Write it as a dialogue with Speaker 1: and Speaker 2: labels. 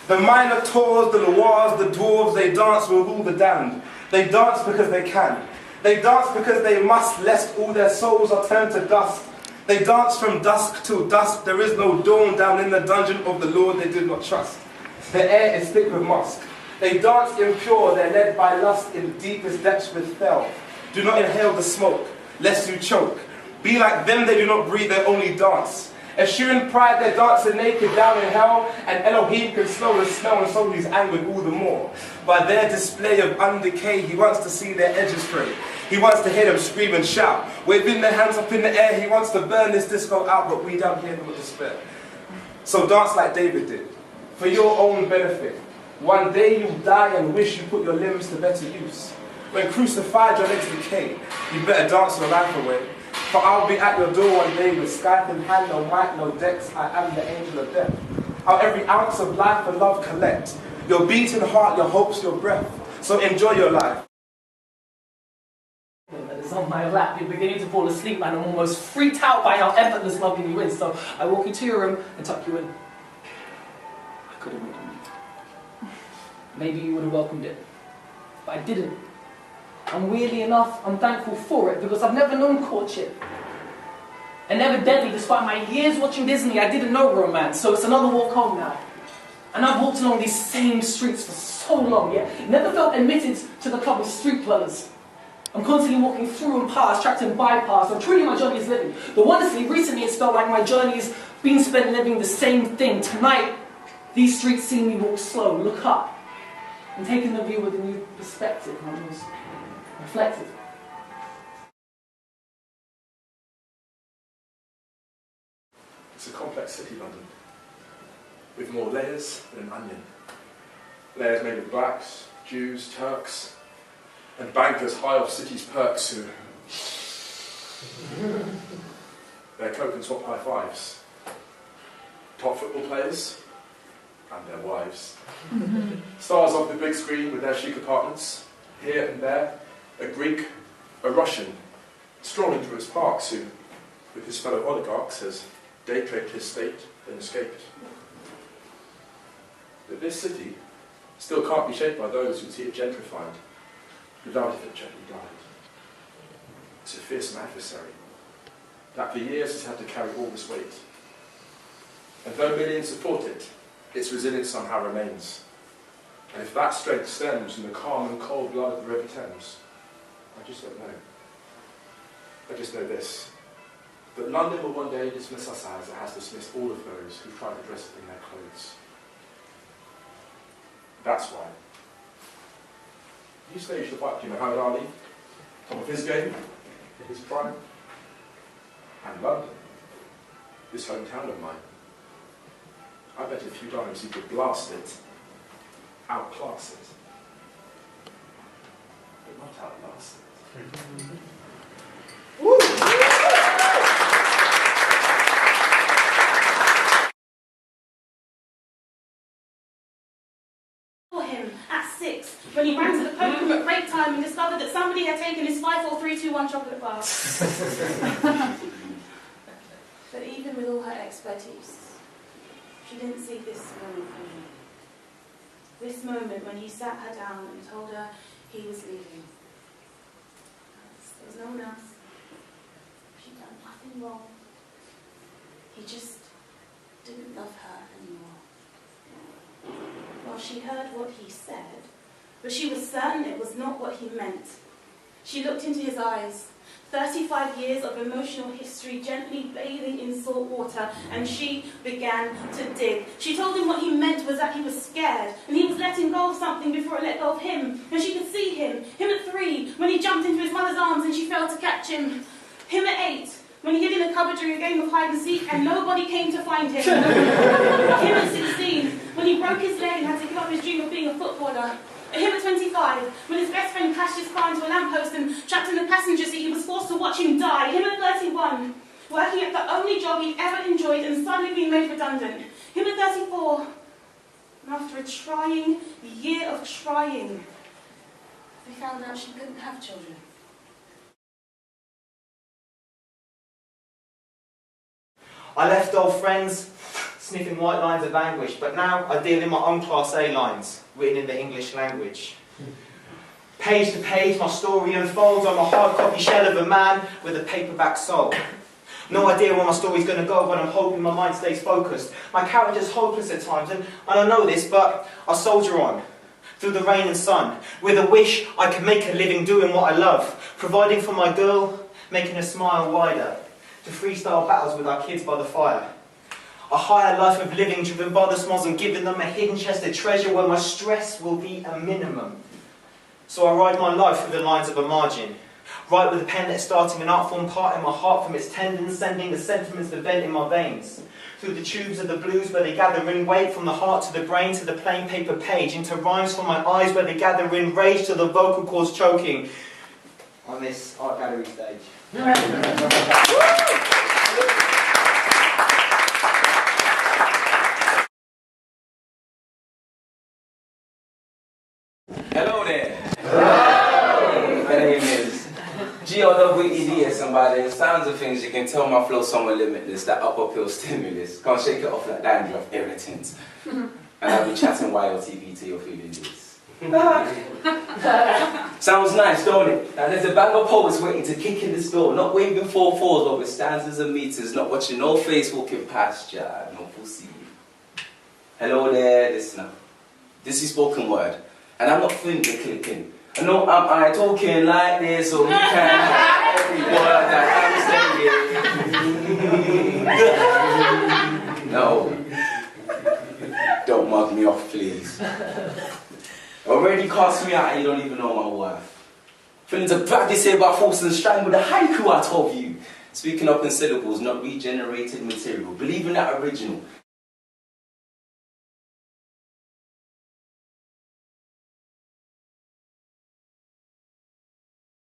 Speaker 1: The Minotaurs, the Loirs, the Dwarves, they dance with all the damned. They dance because they can. They dance because they must, lest all their souls are turned to dust. They dance from dusk till dusk. There is no dawn down in the dungeon of the Lord they did not trust. The air is thick with musk. They dance impure, they're led by lust in deepest depths with fel. Do not inhale the smoke, lest you choke. Be like them, they do not breathe, they only dance. Eschewing pride, they dance naked down in hell, and Elohim can smell the smell, and so he's angered all the more. By their display of undecay, he wants to see their edges straight. He wants to hear them scream and shout. Waving their hands up in the air, he wants to burn this disco out, but we down here don't despair. So dance like David did, for your own benefit. One day you'll die and wish you put your limbs to better use. When crucified your legs decay, you better dance your life away. For I'll be at your door one day with scythe in hand, no might, no decks, I am the angel of death. I'll every ounce of life and love collect, your beating heart, your hopes, your breath. So enjoy your life.
Speaker 2: And it's on my lap, you're beginning to fall asleep, and I'm almost freaked out by how effortless loving you is. So I walk into your room and tuck you in. I could have made you. Maybe you would have welcomed it, but I didn't. And weirdly enough, I'm thankful for it, because I've never known courtship. And evidently, despite my years watching Disney, I didn't know romance, so it's another walk home now. And I've walked along these same streets for so long, yet never felt admitted to the club of street dwellers. I'm constantly walking through and past, trapped in bypass, and truly my journey is living. But honestly, recently it's felt like my journey has been spent living the same thing. Tonight, these streets see me walk slow, look up, and taking the view with a new perspective. I was reflective.
Speaker 3: It's a complex city, London, with more layers than an onion. Layers made of blacks, Jews, Turks, and bankers high off city's perks who their coke and swap high fives. Top football players and their wives. Stars off the big screen with their chic apartments. Here and there, a Greek, a Russian, strolling through its parks who, with his fellow oligarchs, has day-traded his state, then escaped. But this city still can't be shaped by those who see it gentrified, who doubt if it gently died. It's a fearsome adversary that for years has had to carry all this weight. And though millions support it, its resilience somehow remains. And if that strength stems from the calm and cold blood of the River Thames, I just don't know. I just know this, that London will one day dismiss us as it has dismissed all of those who try to dress it in their clothes. That's why. You staged the fight between Muhammad Ali, top of his game, in his prime, and London, this hometown of mine. I bet a few times you could blast it, outclass it, but not outlast it. Woo!
Speaker 4: Him at 6 when he ran to the poker room at break time and discovered that somebody had taken his 5, 4, 3, 2, 1 chocolate bar. But even with all her expertise, she didn't see this moment coming. This moment when he sat her down and told her he was leaving. There was no one else. She'd done nothing wrong. He just didn't love her anymore. Well, she heard what he said, but she was certain it was not what he meant. She looked into his eyes, 35 years of emotional history gently bathing in salt water, and she began to dig. She told him what he meant was that he was scared, and he was letting go of something before it let go of him. And she could see him at 3, when he jumped into his mother's arms and she failed to catch him. Him at 8, when he hid in a cupboard during a game of hide and seek and nobody came to find him. Him at 16, when he broke his leg and had to give up his dream of being a footballer. Him at 25, when his best friend crashed his car into a lamppost and trapped in the passenger seat, he was forced to watch him die. Him at 31, working at the only job he'd ever enjoyed and suddenly being made redundant. Him at 34, and after a trying year of trying, they found out she couldn't have children.
Speaker 5: I left old friends, sniffing white lines of anguish, but now I deal in my own Class A lines, written in the English language. Page to page, my story unfolds. I'm a hard copy shell of a man with a paperback soul. No idea where my story's going to go, but I'm hoping my mind stays focused. My character's hopeless at times, and I know this, but I'll soldier on through the rain and sun, with a wish I can make a living doing what I love, providing for my girl, making her smile wider, to freestyle battles with our kids by the fire. A higher life of living driven by the smiles and giving them a hidden chest of treasure where my stress will be a minimum. So I ride my life through the lines of a margin, write with a pen that's starting an art form, parting my heart from its tendons, sending the sentiments to vent in my veins. Through the tubes of the blues where they gather in weight, from the heart to the brain to the plain paper page, into rhymes from my eyes where they gather in rage to the vocal cords choking on this art gallery stage.
Speaker 6: Hello there. Hello. My name is GOWEDS, and by the sounds of things you can tell my flow somewhat limitless, that upper pill stimulus. Can't shake it off like dandruff, irritant. And I'll be chatting YLTV to your feeling this. Sounds nice, don't it? Now there's a band of poets waiting to kick in this door, not waving 4/4s, but with stanzas and meters, not watching no face walking past ya, no pussy. Hello there, listener. This is spoken word. And I'm not finger clicking. I know I'm talking like this, so you can have every word that I'm saying. No. Don't mug me off, please. Already cast me out and you don't even know my worth. Feeling to practice here about force and strength with the haiku I told you. Speaking up in syllables, not regenerated material. Believing that original.